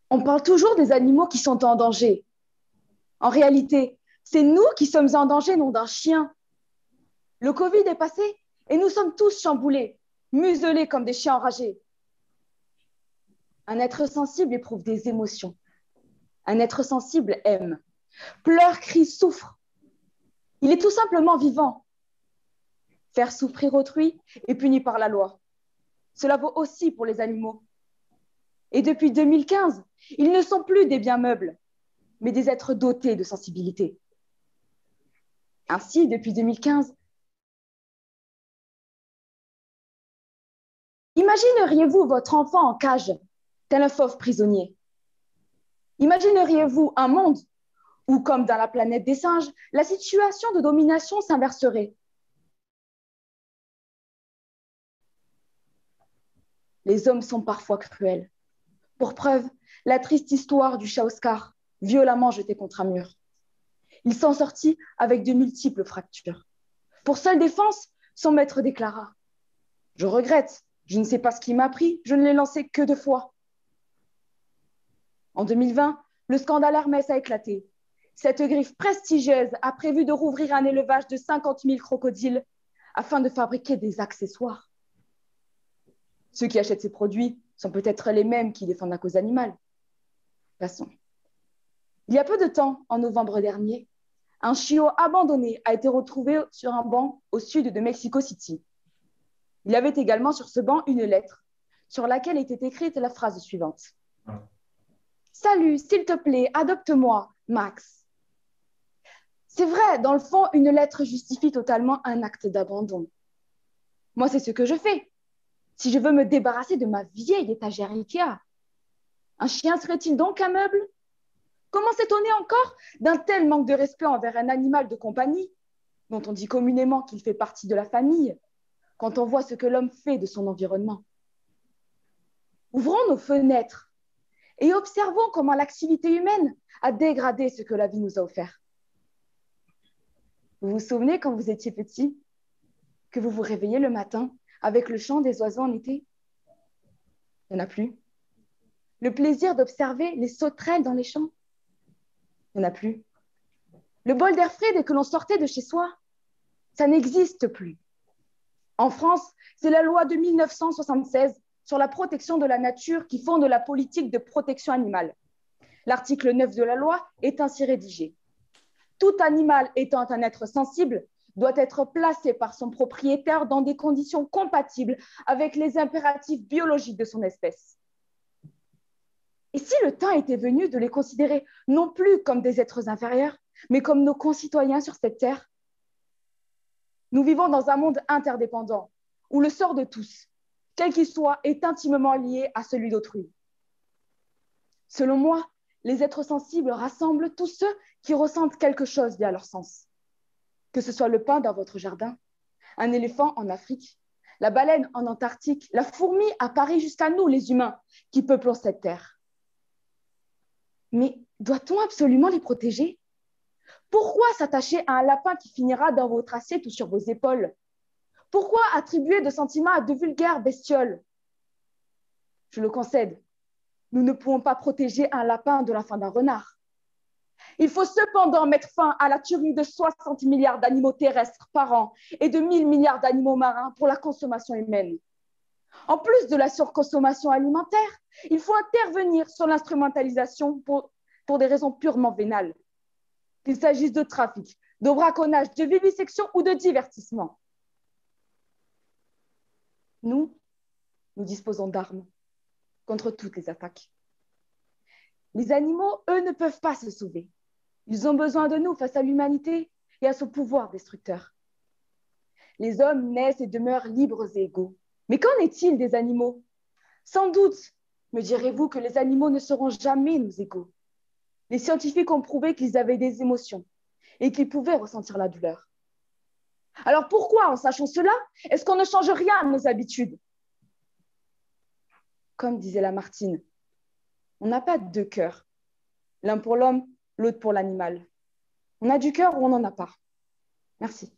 On parle toujours des animaux qui sont en danger. En réalité, c'est nous qui sommes en danger, non d'un chien. Le Covid est passé et nous sommes tous chamboulés, muselés comme des chiens enragés. Un être sensible éprouve des émotions. Un être sensible aime. Pleure, crie, souffre. Il est tout simplement vivant. Faire souffrir autrui est puni par la loi. Cela vaut aussi pour les animaux. Et depuis 2015, ils ne sont plus des biens meubles, mais des êtres dotés de sensibilité. Ainsi, depuis 2015, imagineriez-vous votre enfant en cage, tel un fauve prisonnier? Imagineriez-vous un monde où, comme dans la planète des singes, la situation de domination s'inverserait? Les hommes sont parfois cruels. Pour preuve, la triste histoire du chat Oscar, violemment jeté contre un mur. Il s'en sortit avec de multiples fractures. Pour seule défense, son maître déclara: « Je regrette, je ne sais pas ce qui m'a pris, je ne l'ai lancé que 2 fois. » En 2020, le scandale Hermès a éclaté. Cette griffe prestigieuse a prévu de rouvrir un élevage de 50 000 crocodiles afin de fabriquer des accessoires. Ceux qui achètent ces produits sont peut-être les mêmes qui défendent la cause animale. Passons. Il y a peu de temps, en novembre dernier, un chiot abandonné a été retrouvé sur un banc au sud de Mexico City. Il y avait également sur ce banc une lettre sur laquelle était écrite la phrase suivante: « Salut, s'il te plaît, adopte-moi, Max. » C'est vrai, dans le fond, une lettre justifie totalement un acte d'abandon. Moi, c'est ce que je fais. Si je veux me débarrasser de ma vieille étagère Ikea, un chien serait-il donc un meuble? Comment s'étonner encore d'un tel manque de respect envers un animal de compagnie, dont on dit communément qu'il fait partie de la famille, quand on voit ce que l'homme fait de son environnement? Ouvrons nos fenêtres et observons comment l'activité humaine a dégradé ce que la vie nous a offert. Vous vous souvenez quand vous étiez petit, que vous vous réveillez le matin avec le chant des oiseaux en été? Il n'y en a plus. Le plaisir d'observer les sauterelles dans les champs? Il n'y en a plus. Le bol d'air frais dès que l'on sortait de chez soi? Ça n'existe plus. En France, c'est la loi de 1976 sur la protection de la nature qui fonde la politique de protection animale. L'article 9 de la loi est ainsi rédigé: tout animal étant un être sensible doit être placé par son propriétaire dans des conditions compatibles avec les impératifs biologiques de son espèce. Et si le temps était venu de les considérer non plus comme des êtres inférieurs, mais comme nos concitoyens sur cette terre? Nous vivons dans un monde interdépendant, où le sort de tous, quel qu'il soit, est intimement lié à celui d'autrui. Selon moi, les êtres sensibles rassemblent tous ceux qui ressentent quelque chose via leur sens. Que ce soit le pin dans votre jardin, un éléphant en Afrique, la baleine en Antarctique, la fourmi à Paris jusqu'à nous, les humains, qui peuplons cette terre. Mais doit-on absolument les protéger? Pourquoi s'attacher à un lapin qui finira dans votre assiette ou sur vos épaules? Pourquoi attribuer de sentiments à de vulgaires bestioles? Je le concède, nous ne pouvons pas protéger un lapin de la faim d'un renard. Il faut cependant mettre fin à la tuerie de 60 milliards d'animaux terrestres par an et de 1000 milliards d'animaux marins pour la consommation humaine. En plus de la surconsommation alimentaire, il faut intervenir sur l'instrumentalisation pour des raisons purement vénales, qu'il s'agisse de trafic, de braconnage, de vivisection ou de divertissement. Nous disposons d'armes contre toutes les attaques. Les animaux, eux, ne peuvent pas se sauver. Ils ont besoin de nous face à l'humanité et à son pouvoir destructeur. Les hommes naissent et demeurent libres et égaux. Mais qu'en est-il des animaux? Sans doute, me direz-vous, que les animaux ne seront jamais nos égaux. Les scientifiques ont prouvé qu'ils avaient des émotions et qu'ils pouvaient ressentir la douleur. Alors pourquoi, en sachant cela, est-ce qu'on ne change rien à nos habitudes? Comme disait Lamartine, on n'a pas deux cœurs, l'un pour l'homme, l'autre pour l'animal. On a du cœur ou on n'en a pas. Merci.